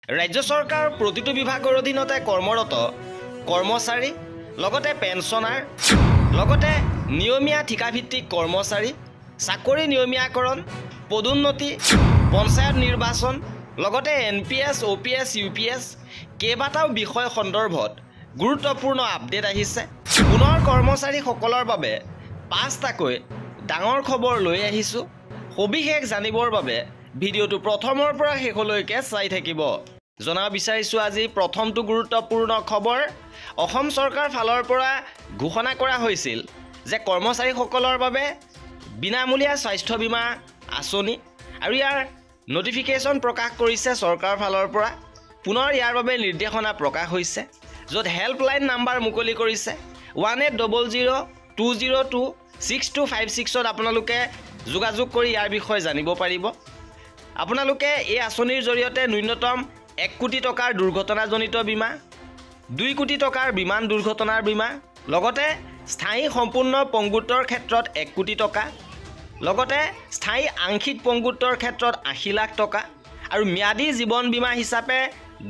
ৰাজ্য চৰকাৰৰ প্ৰতিটো বিভাগৰ অধীনতে কৰ্মৰত কৰ্মচাৰী লগতে পেঞ্চনাৰ লগতে নিয়মীয়া ঠিকাভিত্তিক কৰ্মচাৰী চাকৰি নিয়মীয়াকৰণ পদোন্নতি পঞ্চায়ত নিৰ্বাচন লগতে NPS OPS UPS কেইবাটাও বিষয় সন্দৰ্ভত গুৰুত্বপূৰ্ণ আপডেট আহিছে। পুনৰ কৰ্মচাৰীসকলৰ বাবে 5টাকৈ ডাঙৰ খবৰ লৈ আহিছোঁ। সবিশেষ জানিবৰ বাবে ভিডিঅ'টো প্ৰথমৰ পৰা শেষলৈকে চাই থাকিব। জনাব বিচাৰিছোঁ আজি প্ৰথমটো গুৰুত্বপূৰ্ণ খবৰ। অসম চৰকাৰ ফালৰ পৰা ঘোষণা কৰা হৈছিল যে কৰ্মচাৰীসকলৰ বাবে বিনামূলীয়া স্বাস্থ্য বীমা আঁচনি আৰু ইয়াৰ নটিফিকেশ্যন প্ৰকাশ কৰিছে চৰকাৰৰ ফালৰ পৰা। পুনৰ ইয়াৰ বাবে নিৰ্দেশনা প্ৰকাশ হৈছে, য'ত হেল্পলাইন নাম্বাৰ মুকলি কৰিছে 1800-202-6256ত আপোনালোকে যোগাযোগ কৰি ইয়াৰ বিষয়ে জানিব পাৰিব। আপোনালোকে এই আঁচনিৰ জৰিয়তে ন্যূনতম 1 কোটি টকাৰ দুৰ্ঘটনাজনিত বীমা, 2 কোটি টকাৰ বিমান দুৰ্ঘটনাৰ বীমা, লগতে স্থায়ী সম্পূৰ্ণ পংগুত্বৰ ক্ষেত্ৰত 1 কোটি টকা, লগতে স্থায়ী আংশিক পংগুত্বৰ ক্ষেত্ৰত 80 লাখ টকা আৰু ম্যাদী জীৱন বীমা হিচাপে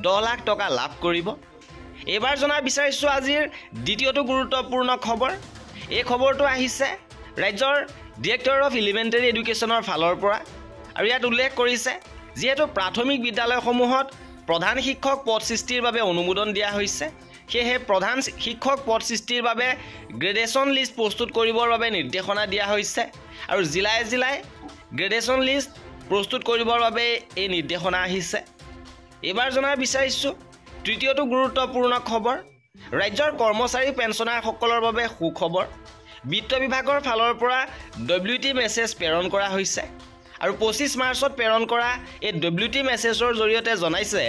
10 লাখ টকা লাভ কৰিব। এইবাৰ জনাব বিচাৰিছোঁ আজিৰ দ্বিতীয়টো গুৰুত্বপূৰ্ণ খবৰ। এই খবৰটো আহিছে ৰাজ্যৰ ডিৰেক্টৰ অফ এলিমেণ্টাৰী এডুকেশ্যনৰ ফালৰ পৰা আৰু ইয়াত উল্লেখ কৰিছে যিহেতু প্ৰাথমিক বিদ্যালয়সমূহত প্ৰধান শিক্ষক পদ সৃষ্টিৰ বাবে অনুমোদন দিয়া হৈছে, সেয়েহে প্ৰধান শিক্ষক পদ সৃষ্টিৰ বাবে গ্ৰেডেশ্যন লিষ্ট প্ৰস্তুত কৰিবৰ বাবে নিৰ্দেশনা দিয়া হৈছে আৰু জিলাই জিলাই গ্ৰেডেশ্যন লিষ্ট প্ৰস্তুত কৰিবৰ বাবে এই নিৰ্দেশনা আহিছে। এইবাৰ জনাব বিচাৰিছোঁ তৃতীয়টো গুৰুত্বপূৰ্ণ খবৰ। ৰাজ্যৰ কৰ্মচাৰী পেঞ্চনাৰসকলৰ বাবে সুখবৰ। বিত্ত বিভাগৰ ফালৰ পৰা WT মেছেজ প্ৰেৰণ কৰা হৈছে আৰু 25 মাৰ্চত প্ৰেৰণ কৰা এই WT মেছেজৰ জৰিয়তে জনাইছে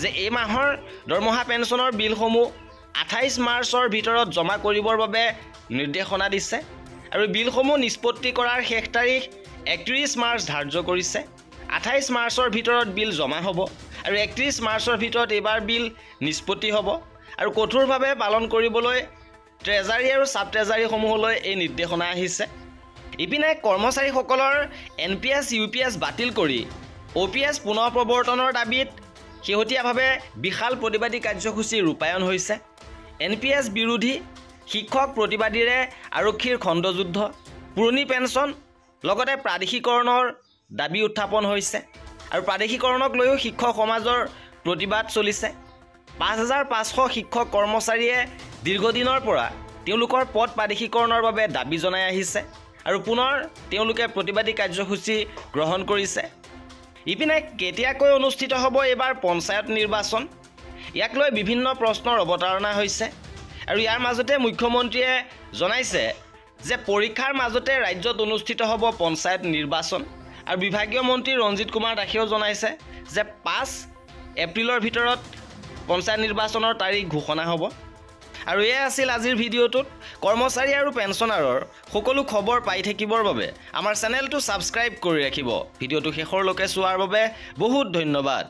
যে এই মাহৰ দৰমহা পেঞ্চনৰ বিলসমূহ 28 মাৰ্চৰ ভিতৰত জমা কৰিবৰ বাবে নিৰ্দেশনা দিছে আৰু বিলসমূহ নিষ্পত্তি কৰাৰ শেষ তাৰিখ 31 মাৰ্চ ধাৰ্য কৰিছে। 28 মাৰ্চৰ ভিতৰত বিল জমা হ'ব আৰু 31 মাৰ্চৰ ভিতৰত এইবাৰ বিল নিষ্পত্তি হ'ব আৰু কঠোৰভাৱে পালন কৰিবলৈ ট্ৰেজাৰী আৰু ছাব ট্ৰেজাৰীসমূহলৈ এই নিৰ্দেশনা আহিছে। ইপিনে কৰ্মচাৰীসকলৰ NPS UPS বাতিল কৰি OPS পুনৰ প্ৰৱৰ্তনৰ দাবীত শেহতীয়াভাৱে বিশাল প্ৰতিবাদী কাৰ্যসূচী ৰূপায়ণ হৈছে। NPS বিৰোধী শিক্ষক প্ৰতিবাদীৰে আৰক্ষীৰ খণ্ডযুদ্ধ, পুৰণি পেঞ্চন লগতে প্ৰাদেশিকৰণৰ দাবী উত্থাপন হৈছে আৰু প্ৰাদেশিকৰণক লৈও শিক্ষক সমাজৰ প্ৰতিবাদ চলিছে। 5500 শিক্ষক কৰ্মচাৰীয়ে দীৰ্ঘদিনৰ পৰা তেওঁলোকৰ পদ প্ৰাদেশিকৰণৰ বাবে দাবী জনাই আহিছে আৰু পুনৰ তেওঁলোকে প্ৰতিবাদী কাৰ্যসূচী গ্ৰহণ কৰিছে। ইপিনে কেতিয়াকৈ অনুষ্ঠিত হ'ব এইবাৰ পঞ্চায়ত নিৰ্বাচন, ইয়াক লৈ বিভিন্ন প্ৰশ্নৰ অৱতাৰণা হৈছে আৰু ইয়াৰ মাজতে মুখ্যমন্ত্ৰীয়ে জনাইছে যে পৰীক্ষাৰ মাজতে ৰাজ্যত অনুষ্ঠিত হ'ব পঞ্চায়ত নিৰ্বাচন আৰু বিভাগীয় মন্ত্ৰী ৰঞ্জিত কুমাৰ দাসেও জনাইছে যে 5 এপ্ৰিলৰ ভিতৰত পঞ্চায়ত নিৰ্বাচনৰ তাৰিখ ঘোষণা হ'ব। আৰু এয়া আছিল আজিৰ ভিডিঅ'টোত। কৰ্মচাৰী আৰু পেঞ্চনাৰৰ সকলো খবৰ পাই থাকিবৰ বাবে আমাৰ চেনেলটো ছাবস্ক্ৰাইব কৰি ৰাখিব। ভিডিঅ'টো শেষৰলৈকে চোৱাৰ বাবে বহুত ধন্যবাদ।